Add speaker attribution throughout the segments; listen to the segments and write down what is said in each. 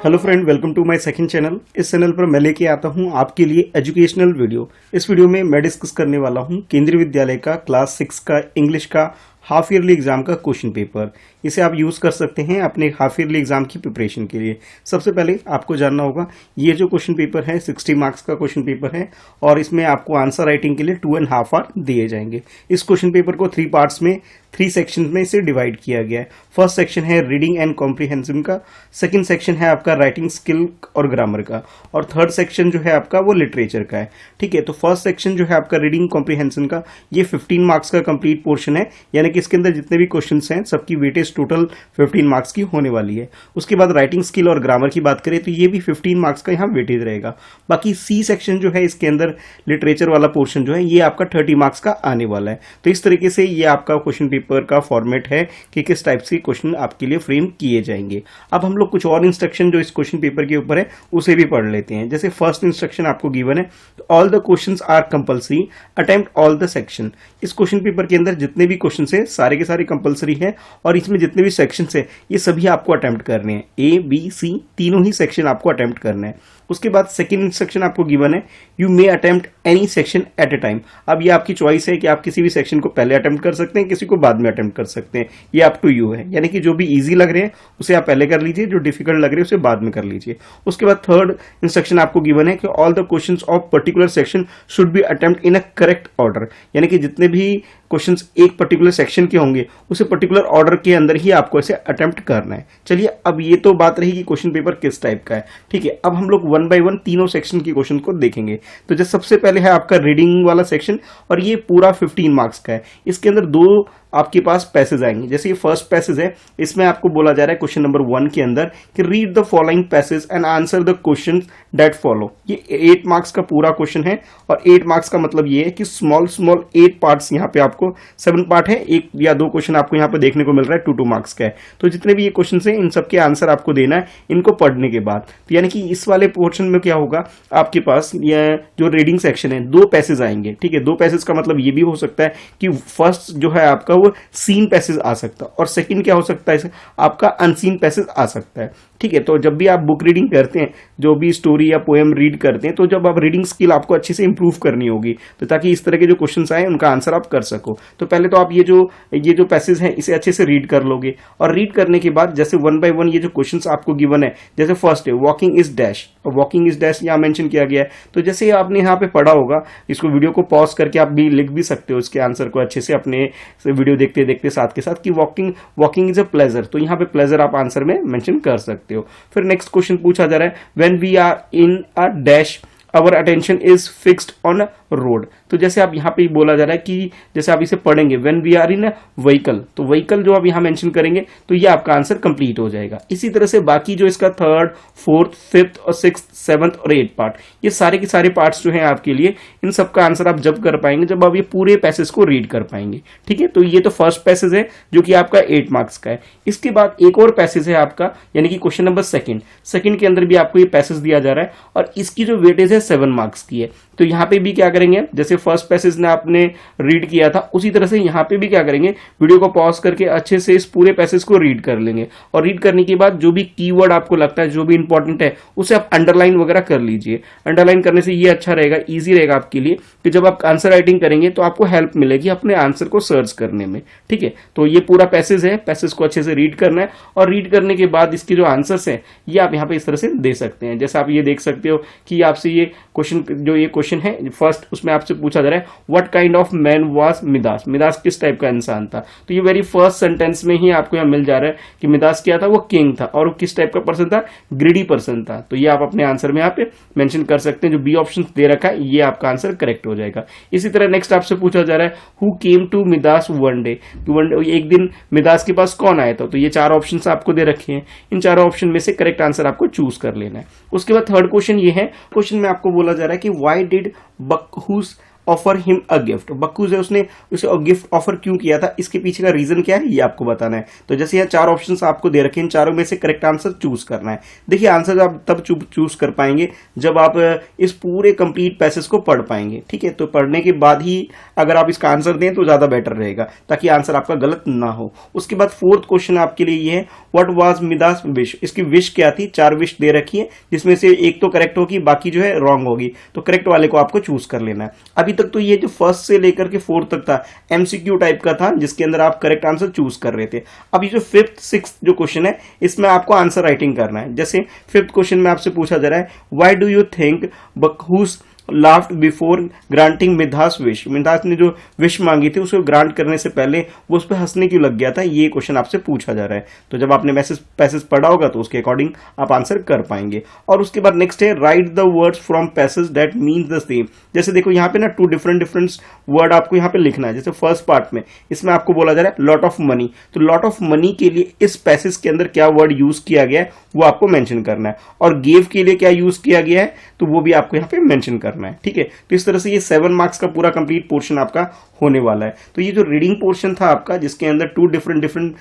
Speaker 1: Hello friend, welcome to my second channel. इस channel पर मैं लेके आता हूं आपके लिए एजुकेशनल वीडियो। इस वीडियो में मैं डिस्कस करने वाला हूं केंद्रीय विद्यालय का क्लास 6 का इंग्लिश का हाफ ईयरली एग्जाम का क्वेश्चन पेपर। इसे आप यूज कर सकते हैं अपने हाफ ईयरली एग्जाम की प्रिपरेशन के लिए। सबसे पहले आपको जानना होगा ये जो क्वेश्चन पेपर है 60 मार्क्स का क्वेश्चन पेपर है और इसमें आपको आंसर राइटिंग के लिए 2.5 आवर दिए जाएंगे। इस क्वेश्चन पेपर को 3 पार्ट्स में 3 सेक्शन में इसे डिवाइड किया गया है। फर्स्ट सेक्शन है रीडिंग एंड कॉम्प्रिहेंशन का, सेकंड सेक्शन है आपका राइटिंग स्किल और ग्रामर का, और थर्ड सेक्शन जो है आपका वो लिटरेचर का है। ठीक है, तो फर्स्ट सेक्शन जो है आपका रीडिंग कॉम्प्रिहेंशन का, ये 15 मार्क्स का कंप्लीट पोर्शन है, यानी कि इसके अंदर जितने भी क्वेश्चंस हैं सबकी वेटेज टोटल 15 मार्क्स की होने वाली है। उसके बाद राइटिंग स्किल और ग्रामर की बात करें तो ये भी 15 मार्क्स का यहाँ वेटेज रहेगा। बाकी सी सेक्शन जो है इसके अंदर लिटरेचर वाला पोर्शन जो है ये आपका 30 मार्क्स का आने वाला है। तो इस तरीके से ये आपका क्वेश्चन पेपर का फॉर्मेट है कि किस टाइप से क्वेश्चन आपके लिए फ्रेम किए जाएंगे। अब हम लोग कुछ और इंस्ट्रक्शन जो इस क्वेश्चन पेपर के ऊपर है उसे भी पढ़ लेते हैं। जैसे फर्स्ट इंस्ट्रक्शन आपको गिवन है, all the questions are compulsory, attempt all the section. इस क्वेश्चन पेपर के अंदर जितने भी क्वेश्चन है सारे के सारे कंपल्सरी है और इसमें जितने भी सेक्शन है ये सभी आपको अटेम्प्ट करने हैं। ए बी सी तीनों ही सेक्शन आपको अटेम्प्ट करना है। उसके बाद सेकंड इंस्ट्रक्शन आपको गिवन है, you may attempt any section at a time. अब ये आपकी चॉइस है कि आप किसी भी सेक्शन को पहले अटेम्प्ट कर सकते हैं, किसी को बाद में अटेम्प्ट कर सकते हैं, ये अप टू यू है। यानी कि जो भी इजी लग रहे हैं उसे आप पहले कर लीजिए, जो डिफिकल्ट लग रहे हैं उसे बाद में कर लीजिए। उसके बाद थर्ड इंस्ट्रक्शन आपको गिवन है कि all the questions of particular section should be attempt in a correct order. यानी कि जितने भी क्वेश्चंस एक पर्टिकुलर सेक्शन के होंगे उसे पर्टिकुलर ऑर्डर के अंदर ही आपको इसे अटेम्प्ट करना है। चलिए, अब ये तो बात रही कि क्वेश्चन पेपर किस टाइप का है। ठीक है, अब हम लोग 1 बाय 1 तीनों सेक्शन के क्वेश्चन को देखेंगे। तो जो सबसे पहले है आपका रीडिंग वाला सेक्शन और ये पूरा 15 मार्क्स का है। इसके अंदर 2 आपके पास पैसेज आएंगे। जैसे ये फर्स्ट पैसेज है, इसमें आपको बोला जा रहा है क्वेश्चन नंबर 1 के अंदर कि read the following passage and answer the question that follow. ये 8 मार्क्स का पूरा क्वेश्चन है और 8 मार्क्स का मतलब ये है कि स्मॉल 8 पार्ट्स यहाँ पे आपको 7 पार्ट है, 1 या 2 क्वेश्चन आपको यहाँ पे देखने को मिल रहा है 2 मार्क्स का है। तो जितने भी ये क्वेश्चन है इन सबके आंसर आपको देना है इनको पढ़ने के बाद। तो यानी कि इस वाले पोर्शन में क्या होगा, आपके पास ये जो रीडिंग सेक्शन है 2 पैसेज आएंगे। ठीक है, 2 पैसेज का मतलब ये भी हो सकता है कि फर्स्ट जो है आपका वो सीन पैसेज आ सकता है और सेकंड क्या हो सकता है आपका अनसीन पैसेज आ सकता है। ठीक है, तो जब भी आप बुक रीडिंग करते हैं, जो भी स्टोरी या पोएम रीड करते हैं, तो जब आप रीडिंग स्किल आपको अच्छे से इंप्रूव करनी होगी, तो ताकि इस तरह के जो क्वेश्चंस आए उनका आंसर आप कर सको। तो पहले तो आप ये जो पैसेज हैं इसे अच्छे से रीड कर लोगे और रीड करने के बाद जैसे 1 बाय 1 ये जो क्वेश्चंस आपको गिवन है, जैसे फर्स्ट है वॉकिंग इज डैश, और वॉकिंग इज डैश यहाँ मेंशन किया गया है। तो जैसे आपने यहाँ पे पढ़ा होगा, इसको वीडियो को पॉज करके आप भी लिख भी सकते हो इसके आंसर को अच्छे से अपने वीडियो देखते देखते साथ के साथ कि वॉकिंग इज अ प्लेजर। तो यहाँ पे प्लेजर आप आंसर में मेंशन कर सकते हो। फिर नेक्स्ट क्वेश्चन पूछा जा रहा है, when we are in a dash our attention is fixed on road. तो जैसे आप यहाँ पे बोला जा रहा है कि जैसे आप इसे पढ़ेंगे when we are in vehicle, तो व्हीकल जो आप यहाँ मेंशन करेंगे तो ये आपका आंसर कंप्लीट हो जाएगा। इसी तरह से बाकी जो इसका 3rd, 4th, 5th और 6th, 7th और 8th पार्ट, ये सारे के सारे पार्ट्स जो हैं आपके लिए, इन सब का आंसर आप जब कर पाएंगे जब आप ये पूरे पैसेज को रीड कर पाएंगे। ठीक है, तो ये तो फर्स्ट पैसेज है जो कि आपका 8 मार्क्स का है। इसके बाद एक और पैसेज है आपका, यानी कि क्वेश्चन नंबर सेकंड के अंदर भी आपको ये पैसेज दिया जा रहा है और इसकी जो वेटेज है 7 मार्क्स की है। तो यहाँ पे भी क्या करेंगे, जैसे फर्स्ट पैसेज ने आपने रीड किया था उसी तरह से यहाँ पे भी क्या करेंगे, वीडियो को पॉज करके अच्छे से इस पूरे पैसेज को रीड कर लेंगे और रीड करने के बाद जो भी कीवर्ड आपको लगता है जो भी इंपॉर्टेंट है उसे आप अंडरलाइन वगैरह कर लीजिए। अंडरलाइन करने से ये अच्छा रहेगा, ईजी रहेगा आपके लिए कि जब आप आंसर राइटिंग करेंगे तो आपको हेल्प मिलेगी अपने आंसर को सर्च करने में। ठीक है, तो ये पूरा पैसेज है, पैसेज को अच्छे से रीड करना है और रीड करने के बाद इसके जो आंसर्स हैं ये आप यहाँ पे इस तरह से दे सकते हैं। जैसे आप ये देख सकते हो कि आपसे ये क्वेश्चन है फर्स्ट, उसमें आपसे पूछा जा रहा है what kind of man was Midas. Midas किस टाइप का इंसान था। तो ये वेरी फर्स्ट सेंटेंस में ही आपको यहाँ मिल जा रहा है कि मिदास क्या था, वो किंग था और वो किस टाइप का पर्सन था, ग्रीडी पर्सन था। तो ये आप अपने आंसर में यहाँ पे मेंशन कर सकते हैं। जो बी ऑप्शन दे रखा है ये आपका आंसर करेक्ट हो जाएगा। इसी तरह नेक्स्ट आपसे पूछा जा रहा है who came to Midas one day, एक दिन मिदास के पास कौन आया था। तो ये 4 ऑप्शन आपको दे रखे हैं, इन 4 ऑप्शन में से करेक्ट आंसर आपको चूज कर लेना है। उसके बाद थर्ड क्वेश्चन ये है, क्वेश्चन में आपको बोला जा रहा है कि why did Bacchus offer him a gift, बक्कू से उसने उसे गिफ्ट ऑफर क्यों किया था, इसके पीछे का रीजन क्या है ये आपको बताना है। तो जैसे यहाँ 4 ऑप्शंस आपको दे रखे हैं, इन चारों में से करेक्ट आंसर चूज करना है। देखिए आंसर आप तब चूज कर पाएंगे जब आप इस पूरे कंप्लीट पैसेज को पढ़ पाएंगे, ठीक है। तो पढ़ने के बाद ही अगर आप इसका आंसर दें तो ज्यादा बेटर रहेगा, ताकि आंसर आपका गलत ना हो। उसके बाद फोर्थ क्वेश्चन आपके लिए ये है, व्हाट वाज मिदास विश, इसकी विश क्या थी। 4 विश दे रखी है, जिसमें से एक तो करेक्ट होगी, बाकी जो है रॉन्ग होगी, तो करेक्ट वाले को आपको चूज कर लेना है। अभी तक तो ये जो फर्स्ट से लेकर के फोर्थ तक था एमसीक्यू टाइप का था, जिसके अंदर आप करेक्ट आंसर चूज कर रहे थे। अभी जो फिफ्थ सिक्स जो क्वेश्चन है, इसमें आपको आंसर राइटिंग करना है। जैसे फिफ्थ क्वेश्चन में आपसे पूछा जा रहा है, why do you think Bacchus laughed before granting Midas wish, Midas ने जो विश मांगी थी उसको ग्रांट करने से पहले वो उस पर हंसने क्यों लग गया था, ये क्वेश्चन आपसे पूछा जा रहा है। तो जब आपने पैसेज पढ़ा होगा तो उसके अकॉर्डिंग आप आंसर कर पाएंगे। और उसके बाद नेक्स्ट है, right the words from passage that means the same. जैसे देखो यहाँ पे ना 2 डिफरेंट वर्ड आपको यहाँ पे लिखना है। जैसे फर्स्ट पार्ट में इसमें आपको बोला जा रहा है लॉट ऑफ मनी, तो लॉट ऑफ मनी के लिए इस पैसेज के अंदर क्या वर्ड यूज किया गया है वो आपको मेंशन करना है, और गिव के लिए क्या यूज किया गया है तो वो भी आपको यहाँ पे मेंशन करना है, ठीक है। तो इस तरह से ये 7 मार्क्स का पूरा कंप्लीट पोर्शन आपका होने वाला है। तो ये जो रीडिंग पोर्शन था आपका, जिसके अंदर 2 डिफरेंट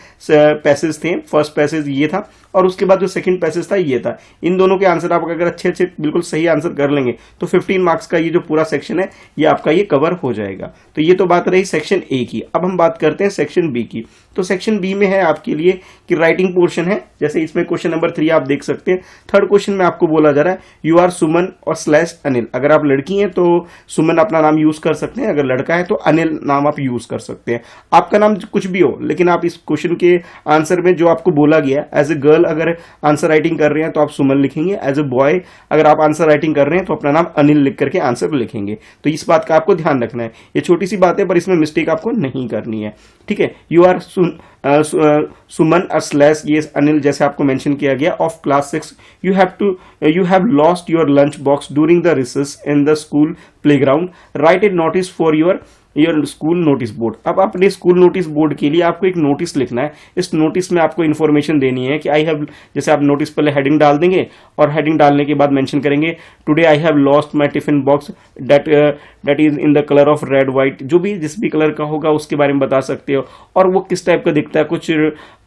Speaker 1: पैसेज थे, फर्स्ट पैसेज ये था और उसके बाद जो सेकंड पैसेज था ये था। इन दोनों के आंसर आप अगर अच्छे बिल्कुल सही आंसर कर लेंगे तो 15 मार्क्स का ये जो पूरा सेक्शन है ये आपका ये कवर हो जाएगा। तो ये तो बात रही सेक्शन ए की। अब हम बात करते हैं सेक्शन बी की। तो सेक्शन बी में है आपके लिए कि राइटिंग पोर्शन है। जैसे इसमें क्वेश्चन नंबर 3 आप देख सकते हैं। थर्ड क्वेश्चन में आपको बोला जा रहा है, यू आर सुमन और स्लैश अनिल। अगर आप लड़की हैं तो सुमन अपना नाम यूज कर सकते हैं, अगर लड़का है तो अनिल नाम आप यूज कर सकते हैं। आपका नाम कुछ भी हो, लेकिन आप इस क्वेश्चन के आंसर में जो आपको बोला गया, एज ए गर्ल अगर आंसर राइटिंग कर रहे हैं तो आप सुमन लिखेंगे, एज ए बॉय अगर आप आंसर राइटिंग कर रहे हैं तो अपना नाम अनिल लिख करके आंसर लिखेंगे। तो इस बात का आपको ध्यान रखना है। ये छोटी सी बात है पर इसमें मिस्टेक आपको नहीं करनी है, ठीक है। यू आर सुमन और स्लैश ये अनिल जैसे आपको मेंशन किया गया of class 6, you have lost your lunch box during the recess in the school playground, write a notice for your school notice board. अब अपने स्कूल नोटिस बोर्ड के लिए आपको एक नोटिस लिखना है। इस नोटिस में आपको इन्फॉर्मेशन देनी है कि आई हैव, जैसे आप नोटिस पहले हेडिंग डाल देंगे और हेडिंग डालने के बाद मेंशन करेंगे today I have lost my tiffin box that is in the colour of red white, जो भी जिस भी कलर का होगा उसके बारे में बता सकते हो, और वो किस टाइप का दिखता है, कुछ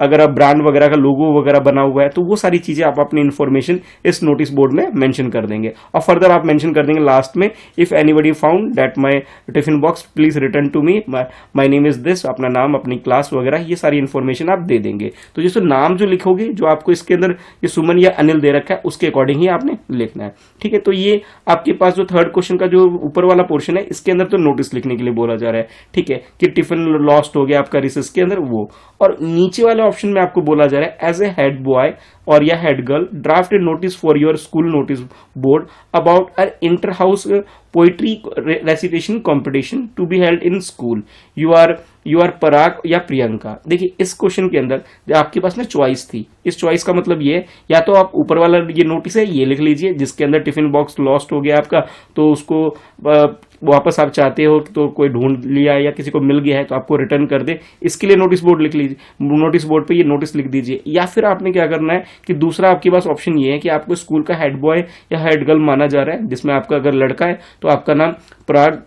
Speaker 1: अगर आप ब्रांड वगैरह का लोगो वगैरह बना हुआ है तो वो सारी चीजें आप अपनी इन्फॉर्मेशन इस नोटिस बोर्ड में मेंशन कर देंगे। और फर्दर आप मेंशन कर देंगे लास्ट में, if anybody found that my tiffin box please return to me, my name is this, अपना नाम अपनी क्लास वगैरह ये सारी इन्फॉर्मेशन आप दे देंगे। तो जैसे नाम जो लिखोगे, जो आपको इसके अंदर ये सुमन या अनिल दे रखा है उसके अकॉर्डिंग ही आपने लिखना है, ठीक है। तो ये आपके पास जो थर्ड क्वेश्चन का जो ऊपर वाला पोर्शन है इसके अंदर तो नोटिस लिखने के लिए बोला जा रहा है, ठीक है, कि टिफिन लॉस्ट हो गया आपका रिसेस के अंदर वो। और नीचे वाले ऑप्शन में आपको बोला जा रहा है एज ए हेड बॉय और या head girl draft a notice for your school notice board about a inter house poetry recitation competition to be held in school, you are Parag या प्रियंका। देखिए इस क्वेश्चन के अंदर आपके पास ना चॉइस थी। इस चॉइस का मतलब ये है, या तो आप ऊपर वाला ये नोटिस है ये लिख लीजिए जिसके अंदर टिफिन बॉक्स लॉस्ट हो गया आपका, तो उसको वापस आप चाहते हो तो कोई ढूंढ लिया या किसी को मिल गया है तो आपको रिटर्न कर दे, इसके लिए नोटिस बोर्ड लिख लीजिए, नोटिस बोर्ड पे ये नोटिस लिख दीजिए। या फिर आपने क्या करना है कि दूसरा आपके पास ऑप्शन ये है कि आपको स्कूल का हेड बॉय या हेड गर्ल माना जा रहा है, जिसमें आपका अगर लड़का है तो आपका नाम पराग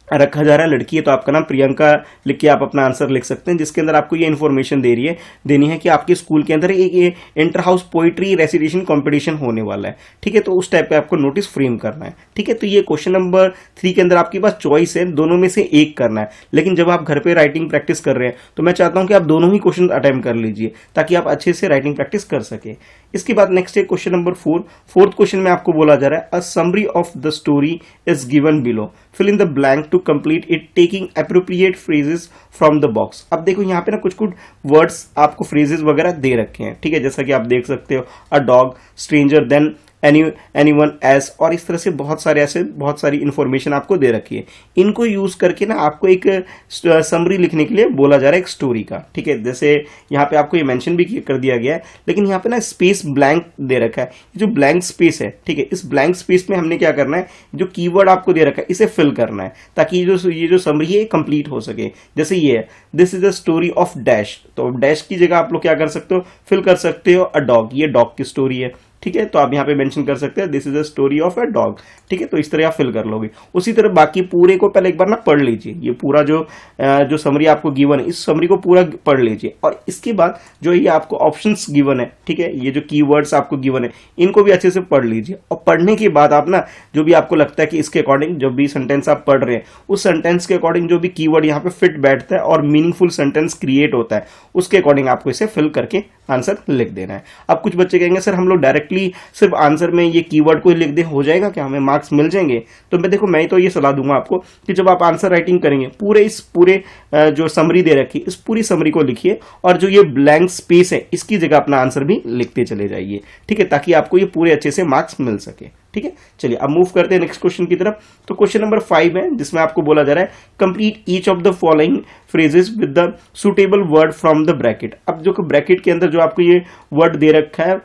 Speaker 1: रखा जा रहा है, लड़की है तो आपका नाम प्रियंका लिख के आप अपना आंसर लिख सकते हैं, जिसके अंदर आपको ये इन्फॉर्मेशन देनी है कि आपके स्कूल के अंदर एक inter house poetry recitation competition होने वाला है, ठीक है। तो उस टाइप पे आपको नोटिस फ्रेम करना है, ठीक है। तो ये क्वेश्चन नंबर 3 के अंदर आपके पास चॉइस है, दोनों में से एक करना है। लेकिन जब आप घर पे राइटिंग प्रैक्टिस कर रहे हैं तो मैं चाहता हूं कि आप दोनों ही क्वेश्चन अटेम्प्ट कर लीजिए ताकि आप अच्छे से राइटिंग प्रैक्टिस कर सके। इसके बाद नेक्स्ट है क्वेश्चन नंबर 4। फोर्थ क्वेश्चन में आपको बोला जा रहा है, a summary of the story is given below, fill in the blank to complete it taking appropriate phrases from the box. अब देखो यहाँ पे ना कुछ कुछ वर्ड्स आपको फ्रेजेस वगैरह दे रखे हैं, ठीक है, जैसा कि आप देख सकते हो, a dog, stranger, then anyone as, और इस तरह से बहुत सारी इंफॉर्मेशन आपको दे रखी है। इनको यूज करके ना आपको एक समरी लिखने के लिए बोला जा रहा है एक स्टोरी का, ठीक है। जैसे यहाँ पे आपको ये मेंशन भी कर दिया गया है, लेकिन यहाँ पे ना स्पेस ब्लैंक दे रखा है, जो ब्लैंक स्पेस है, ठीक है, इस ब्लैंक स्पेस में हमने क्या करना है, जो कीवर्ड आपको दे रखा है इसे फिल करना है ताकि ये जो समरी है कंप्लीट हो सके। जैसे ये है, this is the story of dash, तो डैश की जगह आप लोग क्या कर सकते हो, फिल कर सकते हो अ डॉग, ये डॉग की स्टोरी है, ठीक है, तो आप यहाँ पे मेंशन कर सकते हैं this is a story of a dog. ठीक है, तो इस तरह आप फिल कर लोगे। उसी तरह बाकी पूरे को पहले एक बार ना पढ़ लीजिए, ये पूरा जो समरी आपको गिवन है इस समरी को पूरा पढ़ लीजिए, और इसके बाद जो ये आपको ऑप्शंस गिवन है, ठीक है, ये जो कीवर्ड्स आपको गिवन है इनको भी अच्छे से पढ़ लीजिए। और पढ़ने के बाद आप ना जो भी आपको लगता है कि इसके अकॉर्डिंग जो भी सेंटेंस आप पढ़ रहे हैं उस सेंटेंस के अकॉर्डिंग जो भी कीवर्ड यहाँ पे फिट बैठता है और मीनिंगफुल सेंटेंस क्रिएट होता है उसके अकॉर्डिंग आपको इसे फिल करके आंसर लिख देना है। अब कुछ बच्चे कहेंगे सर हम लोग डायरेक्टली सिर्फ आंसर में ये कीवर्ड को ही लिख दें हो जाएगा क्या, हमें मार्क्स मिल जाएंगे? तो मैं तो ये सलाह दूंगा आपको कि जब आप आंसर राइटिंग करेंगे पूरे जो समरी दे रखी इस पूरी समरी को लिखिए, और जो ये ब्लैंक स्पेस है इसकी जगह अपना आंसर भी लिखते चले जाइए। ठीक है, ताकि आपको ये पूरे अच्छे से मार्क्स मिल सके। ठीक है, चलिए अब मूव करते हैं नेक्स्ट क्वेश्चन की तरफ। तो क्वेश्चन नंबर 5 है जिसमें आपको बोला जा रहा है complete each of the following phrases with the suitable word from the bracket. अब जो ब्रैकेट के अंदर जो आपको ये वर्ड दे रखा है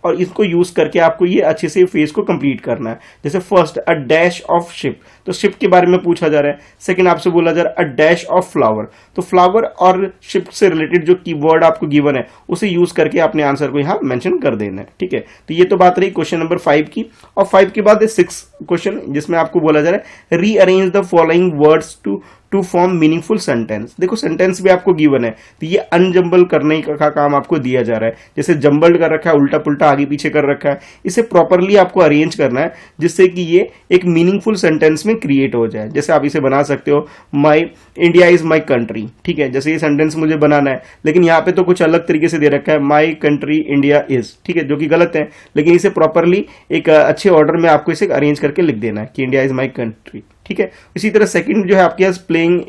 Speaker 1: और इसको यूज करके आपको ये अच्छे से फ्रेज को कंप्लीट करना है। जैसे first a dash of ship, तो शिप के बारे में पूछा जा रहा है। सेकंड आपसे बोला जा रहा है अ डैश ऑफ फ्लावर, तो फ्लावर और शिप से रिलेटेड जो कीवर्ड आपको गिवन है उसे यूज करके अपने आंसर को यहाँ मेंशन कर देना है। ठीक है, तो ये तो बात रही क्वेश्चन नंबर 5 की। और 5 के बाद 6 क्वेश्चन जिसमें आपको बोला जा रहा है rearrange the following words to form meaningful sentence. देखो सेंटेंस भी आपको गिवन है तो ये अनजम्बल करने का काम आपको दिया जा रहा है। जैसे जम्बल्ड कर रखा है, उल्टा पुल्टा आगे पीछे कर रखा है, इसे प्रॉपरली आपको अरेंज करना है जिससे कि ये एक मीनिंगफुल सेंटेंस में क्रिएट हो जाए। जैसे आप इसे बना सकते हो माई इंडिया इज माई कंट्री। ठीक है, जैसे ये सेंटेंस मुझे बनाना है लेकिन यहाँ पे तो कुछ अलग तरीके से दे रखा है माई कंट्री इंडिया इज, ठीक है, जो कि गलत है, लेकिन इसे प्रॉपरली एक अच्छे ऑर्डर में आपको इसे अरेंज करके लिख देना है कि इंडिया इज माई कंट्री। ठीक है, इसी तरह सेकंड जो है आपके पास playing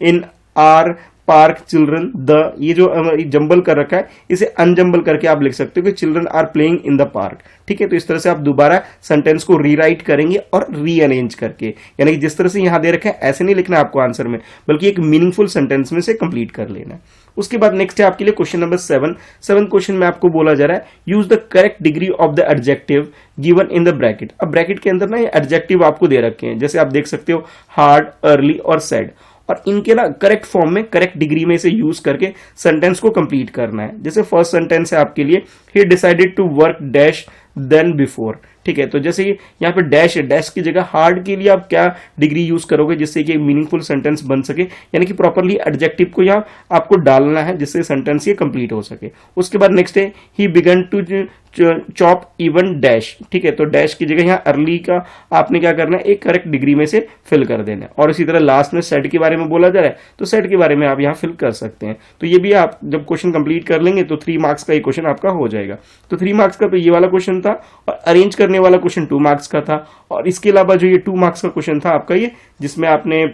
Speaker 1: in are park children the, ये जो जंबल कर रखा है इसे अनजंबल करके आप लिख सकते हो कि children are playing in the park. ठीक है, तो इस तरह से आप दोबारा सेंटेंस को रीराइट करेंगे और रीअरेंज करके, यानी कि जिस तरह से यहां दे रखा है ऐसे नहीं लिखना आपको आंसर में, बल्कि एक मीनिंगफुल सेंटेंस में से कंप्लीट कर लेना है। उसके बाद नेक्स्ट है आपके लिए क्वेश्चन नंबर 7 क्वेश्चन में आपको बोला जा रहा है use the correct degree of the adjective given in the bracket. अब ब्रैकेट के अंदर ना ये एडजेक्टिव आपको दे रखे हैं, जैसे आप देख सकते हो हार्ड, अर्ली और सैड, और इनके ना करेक्ट फॉर्म में करेक्ट डिग्री में इसे यूज करके सेंटेंस को कंप्लीट करना है। जैसे फर्स्ट सेंटेंस है आपके लिए ही decided to work dash than before. ठीक है, तो जैसे यहाँ पे डैश है, डैश की जगह हार्ड के लिए आप क्या डिग्री यूज करोगे जिससे कि एक मीनिंगफुल सेंटेंस बन सके, यानी कि प्रॉपरली एडजेक्टिव को यहाँ आपको डालना है जिससे सेंटेंस ये कंप्लीट हो सके। उसके बाद नेक्स्ट है he began to chop even dash. ठीक है, तो डैश की जगह यहाँ अर्ली का आपने क्या करना है एक करेक्ट डिग्री में से फिल कर देना है। और इसी तरह लास्ट में सेट के बारे में बोला जा रहा है तो सेट के बारे में आप यहाँ फिल कर सकते हैं। तो ये भी आप जब क्वेश्चन कंप्लीट कर लेंगे तो 3 मार्क्स का ये क्वेश्चन आपका हो जाएगा। तो 3 मार्क्स का तो ये वाला क्वेश्चन था, और अरेंज करने वाला क्वेश्चन 2 मार्क्स का था, और इसके अलावा जो ये 2 मार्क्स का क्वेश्चन था आपका ये जिसमें आपने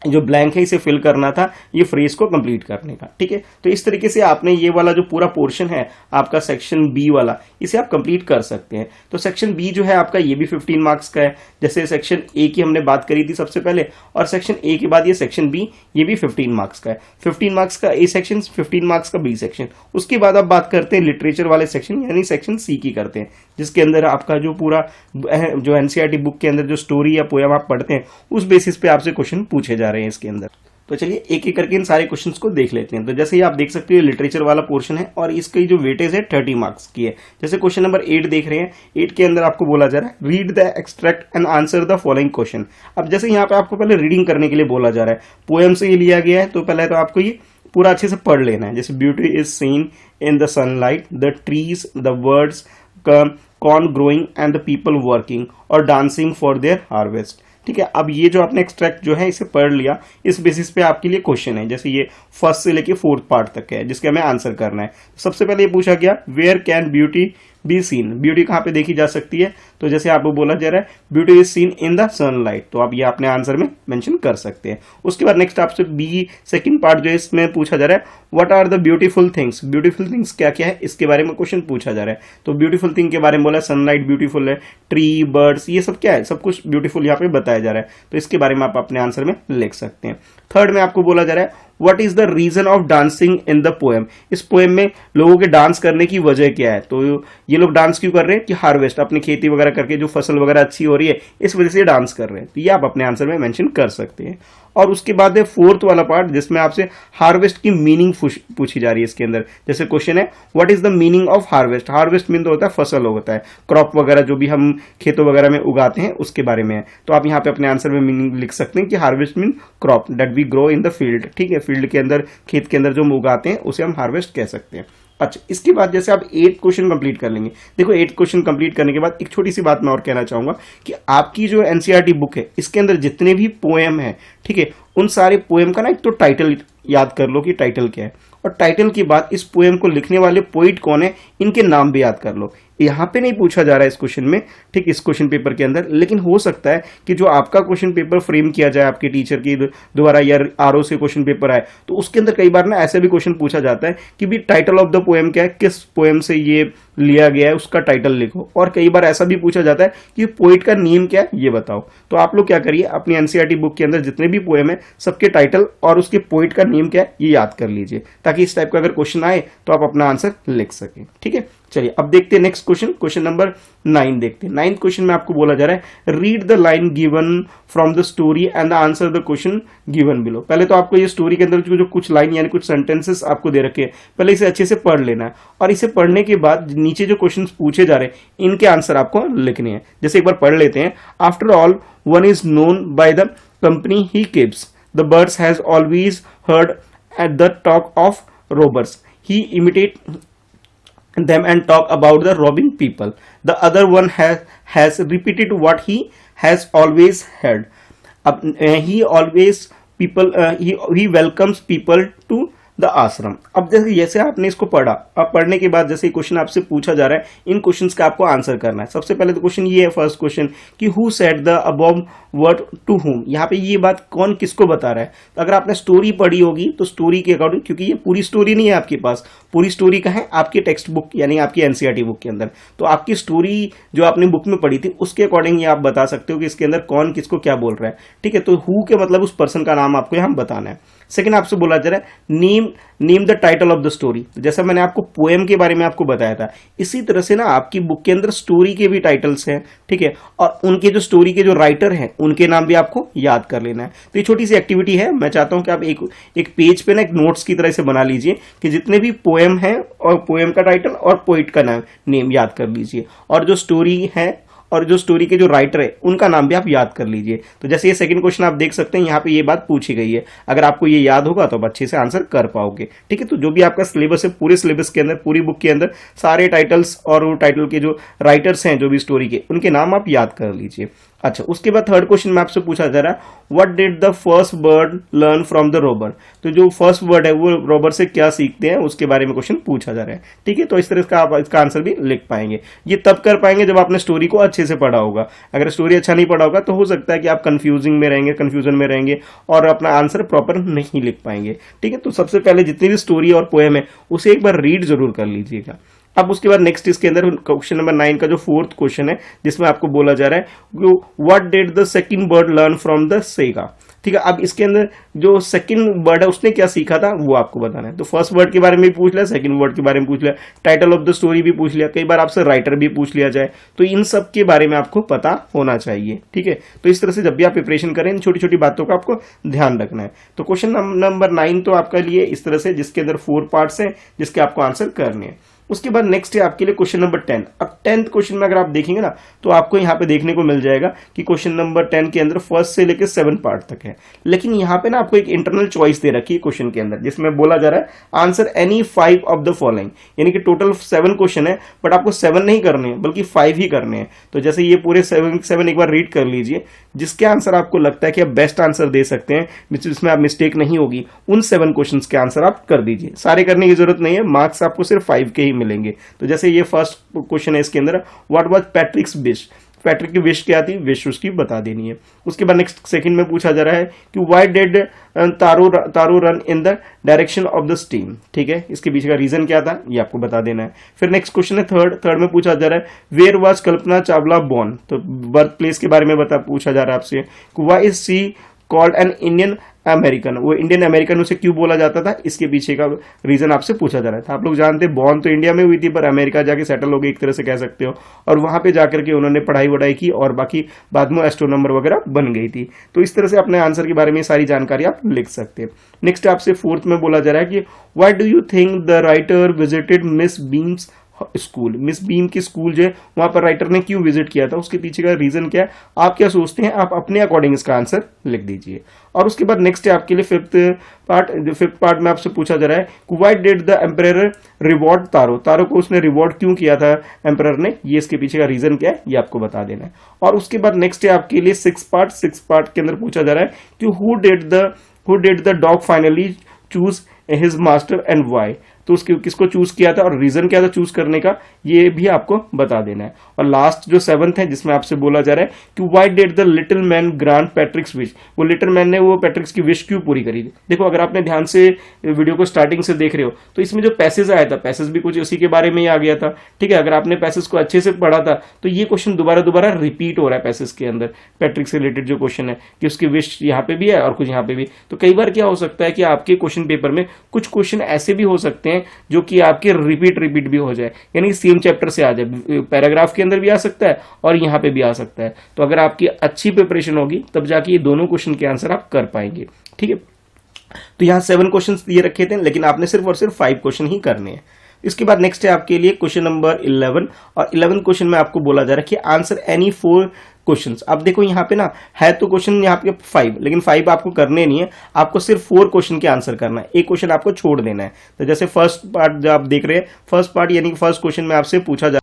Speaker 1: जो ब्लैंक है इसे फिल करना था ये फ्रेज को कंप्लीट करने का। ठीक है, तो इस तरीके से आपने ये वाला जो पूरा पोर्शन है आपका सेक्शन बी वाला इसे आप कंप्लीट कर सकते हैं। तो सेक्शन बी जो है आपका ये भी 15 मार्क्स का है, जैसे सेक्शन ए की हमने बात करी थी सबसे पहले, और सेक्शन ए के बाद ये सेक्शन बी ये भी 15 मार्क्स का है। 15 मार्क्स का ए सेक्शन, 15 मार्क्स का बी सेक्शन। उसके बाद आप बात करते हैं लिटरेचर वाले सेक्शन यानी सेक्शन सी की करते हैं, जिसके अंदर आपका जो पूरा जो एनसीईआरटी बुक के अंदर जो स्टोरी या पोयम आप पढ़ते हैं उस बेसिस पे आपसे क्वेश्चन पूछे जा रहे हैं इसके अंदर। तो चलिए एक एक करके इन सारे क्वेश्चंस को देख लेते हैं। तो जैसे ही आप देख सकते हो लिटरेचर वाला पोर्शन है और इसकी जो वेटेज है 30 मार्क्स की है। जैसे क्वेश्चन नंबर 8 देख रहे हैं, 8 के अंदर आपको बोला जा रहा है read the extract and answer the following question. अब जैसे यहाँ पे आपको पहले रीडिंग करने के लिए बोला जा रहा है, पोएम से ये लिया गया है तो पहले तो आपको ये पूरा अच्छे से पढ़ लेना है। जैसे beauty is seen in the sunlight, the trees, the words, corn growing and the people working और डांसिंग फॉर देयर हार्वेस्ट। ठीक है, अब ये जो आपने एक्सट्रैक्ट जो है इसे पढ़ लिया, इस बेसिस पे आपके लिए क्वेश्चन है। जैसे ये फर्स्ट से लेके 4th पार्ट तक है जिसका हमें आंसर करना है। सबसे पहले ये पूछा गया where can beauty be seen, beauty कहाँ पे देखी जा सकती है, तो जैसे आपको बोला जा रहा है beauty is seen in the sunlight, तो आप ये अपने आंसर में मेंशन कर सकते हैं। उसके बाद नेक्स्ट आपसे बी सेकंड पार्ट जो है इसमें पूछा जा रहा है what are the beautiful things, beautiful things क्या क्या है इसके बारे में क्वेश्चन पूछा जा रहा है। तो ब्यूटीफुल थिंग के बारे में बोला सनलाइट ब्यूटीफुल है, ट्री, बर्ड्स, ये सब क्या है, सब कुछ ब्यूटीफुल यहाँ पे बताया जा रहा है, तो इसके बारे में आप अपने आंसर में लिख सकते हैं। थर्ड में आपको बोला जा रहा है what is the reason of dancing in the poem, इस पोएम में लोगों के डांस करने की वजह क्या है, तो ये लोग डांस क्यों कर रहे हैं कि हार्वेस्ट, अपनी खेती वगैरह करके जो फसल वगैरह अच्छी हो रही है इस वजह से डांस कर रहे हैं, तो ये आप अपने आंसर में मेंशन कर सकते हैं। और उसके बाद है फोर्थ वाला पार्ट जिसमें आपसे हार्वेस्ट की मीनिंग पूछी जा रही है इसके अंदर। जैसे क्वेश्चन है what is the meaning of harvest. Harvest mean तो होता है फसल होता है, क्रॉप वगैरह जो भी हम खेतों वगैरह में उगाते हैं उसके बारे में है। तो आप यहाँ पे अपने आंसर में मीनिंग लिख सकते हैं कि harvest mean crop that we grow in the field. ठीक है, फील्ड के अंदर, खेत के अंदर जो हम उगाते हैं उसे हम हार्वेस्ट कह सकते हैं। अच्छा, इसके बाद जैसे आप 8 क्वेश्चन कंप्लीट कर लेंगे, देखो 8 क्वेश्चन कंप्लीट करने के बाद एक छोटी सी बात मैं और कहना चाहूंगा कि आपकी जो एनसीईआरटी बुक है इसके अंदर जितने भी पोएम है, ठीक है, उन सारे पोएम का ना एक तो टाइटल याद कर लो कि टाइटल क्या है, और टाइटल के बाद इस पोएम को लिखने वाले पोइट कौन है इनके नाम भी याद कर लो। यहाँ पे नहीं पूछा जा रहा है इस क्वेश्चन में, ठीक, इस क्वेश्चन पेपर के अंदर, लेकिन हो सकता है कि जो आपका क्वेश्चन पेपर फ्रेम किया जाए आपके टीचर की द्वारा या आरओ से क्वेश्चन पेपर आए, तो उसके अंदर कई बार ना ऐसे भी क्वेश्चन पूछा जाता है कि भी टाइटल ऑफ द पोएम क्या है, किस पोएम से ये लिया गया है उसका टाइटल लिखो। और कई बार ऐसा भी पूछा जाता है कि पोइट का नेम क्या है ये बताओ। तो आप लोग क्या करिए, अपनी एनसीईआरटी बुक के अंदर जितने भी पोएम है सबके टाइटल और उसके पोइट का नेम क्या है ये याद कर लीजिए, ताकि इस टाइप का अगर क्वेश्चन आए तो आप अपना आंसर लिख सकें। ठीक है, चलिए अब देखते हैं नेक्स्ट क्वेश्चन, क्वेश्चन नंबर 9 देखते हैं। 9th क्वेश्चन में आपको बोला जा रहा है read the line given from the story and answer the question given below. पहले तो आपको ये स्टोरी के अंदर जो कुछ लाइन यानी कुछ सेंटेंसेस आपको दे रखे हैं, पहले इसे अच्छे से पढ़ लेना है, और इसे पढ़ने के बाद नीचे जो क्वेश्चन पूछे जा रहे हैं इनके आंसर आपको लिखने हैं। जैसे एक बार पढ़ लेते हैं। After all one is known by the company he keeps, the birds has always heard at the talk of robbers, he imitate them and talk about the robbing people. The other one has repeated what he has always heard. He always people he welcomes people to the आश्रम। अब जैसे आपने इसको पढ़ा, अब पढ़ने के बाद जैसे क्वेश्चन आपसे पूछा जा रहा है इन क्वेश्चंस का आपको आंसर करना है। सबसे पहले तो क्वेश्चन ये है, फर्स्ट क्वेश्चन कि who said the above word to whom. यहाँ पे ये बात कौन किसको बता रहा है। तो अगर आपने स्टोरी पढ़ी होगी तो स्टोरी के अकॉर्डिंग, क्योंकि ये पूरी स्टोरी नहीं है आपके पास, पूरी स्टोरी का है आपकी टेक्स्ट बुक यानी आपकी एनसीईआरटी बुक के अंदर, तो आपकी स्टोरी जो आपने बुक में पढ़ी थी उसके अकॉर्डिंग ये आप बता सकते हो कि इसके अंदर कौन किसको क्या बोल रहा है। ठीक है, तो हु के मतलब उस पर्सन का नाम आपको यहाँ बताना है। सेकंड आपसे बोला जा रहा है name the title of the story. जैसा मैंने आपको पोएम के बारे में आपको बताया था, इसी तरह से ना आपकी बुक के अंदर स्टोरी के भी टाइटल्स हैं। ठीक है, और उनके जो स्टोरी के जो राइटर हैं उनके नाम भी आपको याद कर लेना है। तो ये छोटी सी एक्टिविटी है, मैं चाहता हूं कि आप एक पेज पे ना एक नोट्स की तरह से बना लीजिए कि जितने भी पोएम हैं और पोएम का टाइटल और पोइट का नेम याद कर लीजिए, और जो स्टोरी है और जो स्टोरी के जो राइटर है उनका नाम भी आप याद कर लीजिए। तो जैसे ये सेकंड क्वेश्चन आप देख सकते हैं, यहाँ पे ये बात पूछी गई है, अगर आपको ये याद होगा तो आप अच्छे से आंसर कर पाओगे। ठीक है, तो जो भी आपका सिलेबस है, पूरे सिलेबस के अंदर, पूरी बुक के अंदर सारे टाइटल्स और वो टाइटल के जो राइटर्स हैं जो भी स्टोरी के, उनके नाम आप याद कर लीजिए। अच्छा, उसके बाद थर्ड क्वेश्चन में आपसे पूछा जा रहा है what did the first bird learn from the Rober. तो जो फर्स्ट बर्ड है वो रोबर से क्या सीखते हैं उसके बारे में क्वेश्चन पूछा जा रहा है। ठीक है, तो इस तरह का आप इसका आंसर भी लिख पाएंगे। ये तब कर पाएंगे जब आपने स्टोरी को अच्छे से पढ़ा होगा। अगर स्टोरी अच्छा नहीं पढ़ा होगा तो हो सकता है कि आप कंफ्यूजन में रहेंगे और अपना आंसर प्रॉपर नहीं लिख पाएंगे। ठीक है, तो सबसे पहले जितनी भी स्टोरी और पोएम है उसे एक बार रीड जरूर कर लीजिएगा। अब उसके बाद नेक्स्ट इसके अंदर क्वेश्चन नंबर 9 का जो फोर्थ क्वेश्चन है जिसमें आपको बोला जा रहा है what did the second bird learn from the seagull. ठीक है, अब इसके अंदर जो सेकंड बर्ड है उसने क्या सीखा था वो आपको बताना है। तो फर्स्ट वर्ड के बारे में भी पूछ लिया, सेकंड वर्ड के बारे में पूछ लिया, टाइटल ऑफ द स्टोरी भी पूछ लिया, कई बार आपसे राइटर भी पूछ लिया जाए, तो इन सब के बारे में आपको पता होना चाहिए। ठीक है, तो इस तरह से जब भी आप प्रिपरेशन करें इन छोटी छोटी बातों का आपको ध्यान रखना है। तो क्वेश्चन नंबर 9 तो आपका लिए इस तरह से, जिसके अंदर 4 पार्ट्स हैं जिसके आपको आंसर करने हैं। उसके बाद नेक्स्ट है आपके लिए क्वेश्चन नंबर 10। अब 10th क्वेश्चन में अगर आप देखेंगे ना तो आपको यहाँ पे देखने को मिल जाएगा कि क्वेश्चन नंबर 10 के अंदर फर्स्ट से लेकर 7 पार्ट तक है, लेकिन यहाँ पे ना आपको एक इंटरनल चॉइस दे रखी है क्वेश्चन के अंदर, जिसमें बोला जा रहा है answer any 5 of the following, यानी कि टोटल 7 क्वेश्चन है, बट आपको 7 नहीं करने हैं बल्कि 5 ही करने हैं। तो जैसे ये पूरे 7 एक बार रीड कर लीजिए, जिसके आंसर आपको लगता है कि आप बेस्ट आंसर दे सकते हैं, जिसमें आप मिस्टेक नहीं होगी, उन 7 क्वेश्चन के आंसर आप कर दीजिए। सारे करने की जरूरत नहीं है, मार्क्स आपको सिर्फ 5 के ही मिलेंगे। तो जैसे ये फर्स्ट क्वेश्चन है इसके अंदर व्हाट वाज पैट्रिक्स विश, पैट्रिक की विश क्या थी, विश उसकी बता देनी है। उसके बाद नेक्स्ट सेकंड में पूछा जा रहा है कि व्हाई डिड तारू run in the direction of the steam. ठीक है, इसके पीछे का रीजन क्या था ये आपको बता देना है। फिर नेक्स्ट क्वेश्चन है थर्ड में पूछा जा रहा है where was Kalpana Chawla born. तो बर्थ प्लेस के बारे में पूछा जा रहा है आपसे। Why is she called an Indian American, वो इंडियन अमेरिकन उसे क्यों बोला जाता था, इसके पीछे का रीजन आपसे पूछा जा रहा था। आप लोग जानते हैं बॉर्न तो इंडिया में हुई थी पर अमेरिका जाके सेटल हो गई एक तरह से कह सकते हो, और वहां पे जाकर के उन्होंने पढ़ाई वढ़ाई की और बाकी बाद में एस्ट्रोनॉमर वगैरह बन गई थी। तो इस तरह से अपने आंसर के बारे में सारी जानकारी आप लिख सकते हैं। नेक्स्ट आपसे फोर्थ में बोला जा रहा है कि why do you think the writer visited miss beams school. Miss beam की स्कूल जो है वहां पर राइटर ने क्यों विजिट किया था, उसके पीछे का रीजन क्या है, आप क्या सोचते हैं, आप अपने अकॉर्डिंग इसका आंसर लिख दीजिए। और उसके बाद नेक्स्ट है आपके लिए फिफ्थ पार्ट में आपसे पूछा जा रहा है why did the emperor reward Taro. Taro को उसने रिवॉर्ड क्यों किया था एम्परर ने, ये इसके पीछे का रीजन क्या है ये आपको बता देना है। और उसके बाद नेक्स्ट है आपके लिए सिक्स पार्ट के अंदर पूछा जा रहा है कि who did the dog finally choose his master and why. तो उसके किसको चूज किया था और रीजन क्या था चूज करने का, ये भी आपको बता देना है। और लास्ट जो सेवंथ है जिसमें आपसे बोला जा रहा है कि why did the little man grant पैट्रिक्स wish. वो लिटिल मैन ने वो पैट्रिक्स की विश क्यों पूरी करी थी। देखो अगर आपने ध्यान से वीडियो को स्टार्टिंग से देख रहे हो तो इसमें जो पैसेज आया था, पैसेज भी कुछ उसी के बारे में ही आ गया था। ठीक है, अगर आपने पैसेज को अच्छे से पढ़ा था तो ये क्वेश्चन दोबारा रिपीट हो रहा है पैसेज के अंदर। पैट्रिक से रिलेटेड जो क्वेश्चन है कि उसकी विश यहाँ पे भी है और कुछ यहाँ पे भी। तो कई बार क्या हो सकता है कि आपके क्वेश्चन पेपर में कुछ क्वेश्चन ऐसे भी हो सकते हैं जो कि आपके रिपीट भी हो जाए, यानी सेम चैप्टर से आ जाए। पैराग्राफ के अंदर भी आ सकता है और यहाँ पे भी आ सकता है। तो अगर आपकी अच्छी प्रिपरेशन होगी तब जाके ये दोनों क्वेश्चन के आंसर आप कर पाएंगे। ठीक है, तो यहाँ 7 क्वेश्चन दिए रखे थे लेकिन आपने सिर्फ और सिर्फ 5 क्वेश्चन ही करने हैं। इसके बाद नेक्स्ट है आपके लिए क्वेश्चन नंबर 11 और 11 क्वेश्चन में आपको बोला जा रहा है कि आंसर एनी 4 क्वेश्चंस। अब देखो यहाँ पे ना है तो क्वेश्चन यहाँ पे 5, लेकिन 5 आपको करने नहीं है, आपको सिर्फ 4 क्वेश्चन के आंसर करना है, एक क्वेश्चन आपको छोड़ देना है। तो जैसे फर्स्ट पार्ट जो आप देख रहे हैं, फर्स्ट पार्ट यानी फर्स्ट क्वेश्चन में आपसे पूछा जा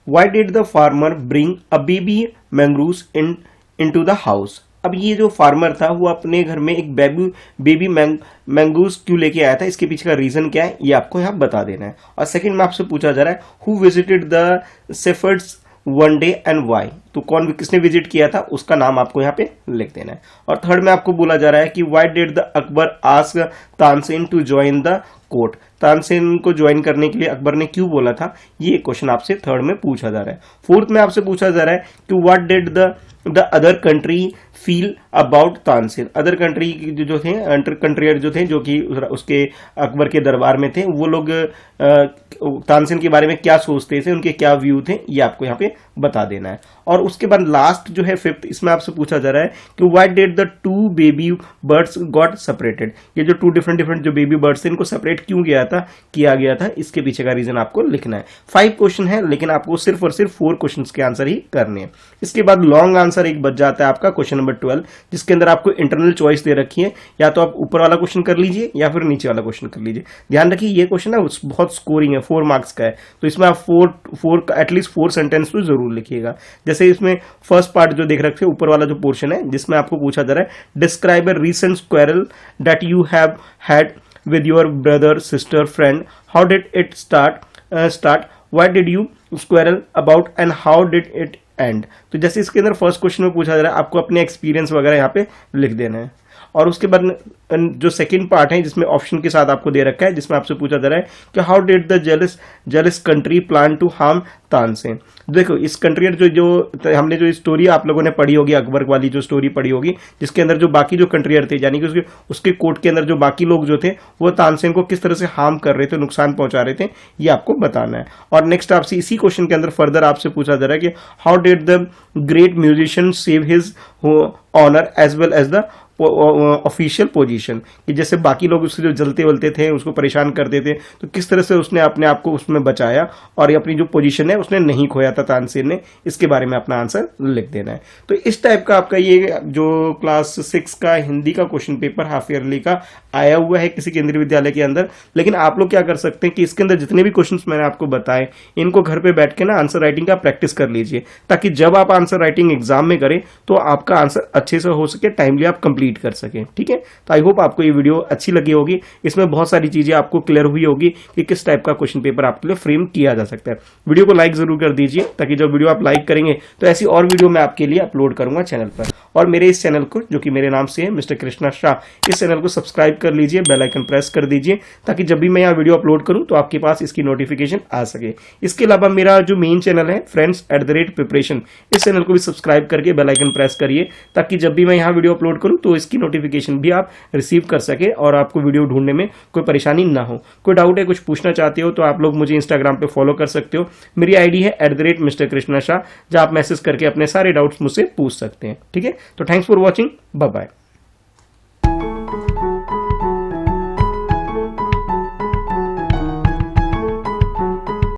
Speaker 1: why did the farmer bring a baby mangroves into the house. अब ये जो फार्मर था वो अपने घर में एक बेबी मैंगूज क्यों लेके आया था, इसके पीछे का रीजन क्या है ये आपको यहाँ बता देना है। और सेकंड में आपसे पूछा जा रहा है who visited the shepherds one day and why. तो कौन किसने विजिट किया था उसका नाम आपको यहाँ पे लिख देना है। और थर्ड में आपको बोला जा रहा है कि why did the Akbar ask Tansen to join the court. Tansen को ज्वाइन करने के लिए अकबर ने क्यों बोला था, ये क्वेश्चन आपसे थर्ड में पूछा जा रहा है। फोर्थ में आपसे पूछा जा रहा है कि what did the other country feel about Tansen. Other country जो थे कंट्रियर जो थे जो कि उसके अकबर के दरबार में थे, वो लोग तानसेन के बारे में क्या सोचते थे, उनके क्या व्यू थे, ये आपको यहाँ पे बता देना है। और उसके बाद लास्ट जो है फिफ्थ, इसमें आपसे पूछा जा रहा है कि why did the 2 baby birds got separated. ये जो 2 डिफरेंट जो बेबी बर्ड्स थे इनको सेपरेट क्यों किया गया था, इसके पीछे का रीजन आपको लिखना है। 5 क्वेश्चन है लेकिन आपको सिर्फ और सिर्फ 4 क्वेश्चन के आंसर ही करने हैं। इसके बाद लॉन्ग आंसर एक बच जाता है आपका क्वेश्चन नंबर 12, जिसके अंदर आपको इंटरनल चॉइस दे रखी है, या तो आप ऊपर वाला क्वेश्चन कर लीजिए या फिर नीचे वाला क्वेश्चन कर लीजिए। ध्यान रखिए ये क्वेश्चन है बहुत स्कोरिंग है, 4 मार्क्स का है, तो इसमें आप एटलीस्ट 4 सेंटेंस तो जरूर लिखिएगा। जैसे इसमें फर्स्ट पार्ट जो देख रखे ऊपर वाला जो पोर्शन है जिसमें आपको पूछा जा रहा है describe a recent quarrel that you have had with your brother, sister, friend. How did it start? What did you quarrel about and how did it end? तो जैसे इसके अंदर फर्स्ट क्वेश्चन में पूछा जा रहा है आपको अपने एक्सपीरियंस वगैरह यहाँ पे लिख देना है। और उसके बाद जो सेकंड पार्ट है जिसमें ऑप्शन के साथ आपको दे रखा है, जिसमें आपसे पूछा जा रहा है कि how did the jealous country plan to harm Tansen. देखो इस कंट्री जो हमने जो स्टोरी आप लोगों ने पढ़ी होगी, अकबर वाली जो स्टोरी पढ़ी होगी, जिसके अंदर जो बाकी जो कंट्रियर थे यानी कि उसके कोर्ट के अंदर जो बाकी लोग जो थे वो तानसेन को किस तरह से हार्म कर रहे थे, नुकसान पहुंचा रहे थे, ये आपको बताना है। और नेक्स्ट आपसे इसी क्वेश्चन के अंदर फर्दर आपसे पूछा जा रहा है कि how did the great musician save his honour as well as the official position, कि जैसे बाकी लोग उससे जो जलते वलते थे उसको परेशान करते थे, तो किस तरह से उसने अपने आप को उसमें बचाया और अपनी जो पोजीशन है उसने नहीं खोया था तानसेन ने, इसके बारे में अपना आंसर लिख देना है। तो इस टाइप का आपका ये जो क्लास 6 का हिंदी का क्वेश्चन पेपर हाफ ईयरली का आया हुआ है किसी केंद्रीय विद्यालय के अंदर। लेकिन आप लोग क्या कर सकते हैं कि इसके अंदर जितने भी क्वेश्चन मैंने आपको बताए इनको घर पे बैठ के ना आंसर राइटिंग का प्रैक्टिस कर लीजिए, ताकि जब आप आंसर राइटिंग एग्जाम में करें तो आपका आंसर अच्छे से हो सके, टाइमली आप कंप्लीट कर सकें। ठीक है, तो आई होप आपको ये वीडियो अच्छी लगी होगी, इसमें बहुत सारी चीजें आपको क्लियर हुई होगी कि किस टाइप का क्वेश्चन पेपर आपके लिए फ्रेम किया जा सकता है। वीडियो को लाइक जरूर कर दीजिए, ताकि जब वीडियो आप लाइक करेंगे तो ऐसी और वीडियो मैं आपके लिए अपलोड करूंगा चैनल पर। और मेरे इस चैनल को जो कि मेरे नाम से है मिस्टर कृष्णा शाह, इस चैनल को सब्सक्राइब कर लीजिए, बेल आइकन प्रेस कर दीजिए, ताकि जब भी मैं यहाँ वीडियो अपलोड करूं तो आपके पास इसकी नोटिफिकेशन आ सके। इसके अलावा मेरा जो मेन चैनल है फ्रेंड्स @ प्रिपरेशन, इस चैनल को भी सब्सक्राइब करके बेल आइकन प्रेस करिए, चाहिए, ताकि जब भी मैं यहाँ वीडियो अपलोड करूँ तो इसकी नोटिफिकेशन भी आप रिसीव कर सके और आपको वीडियो ढूंढने में कोई परेशानी ना हो। कोई डाउट है, कुछ पूछना चाहते हो तो आप लोग मुझे इंस्टाग्राम पे फॉलो कर सकते हो। मेरी आईडी है @Mr. Krishna Shah, जहाँ आप मैसेज करके अपने सारे डाउट्स मुझसे पूछ सकते हैं। ठीक है, तो thanks for watching, bye bye.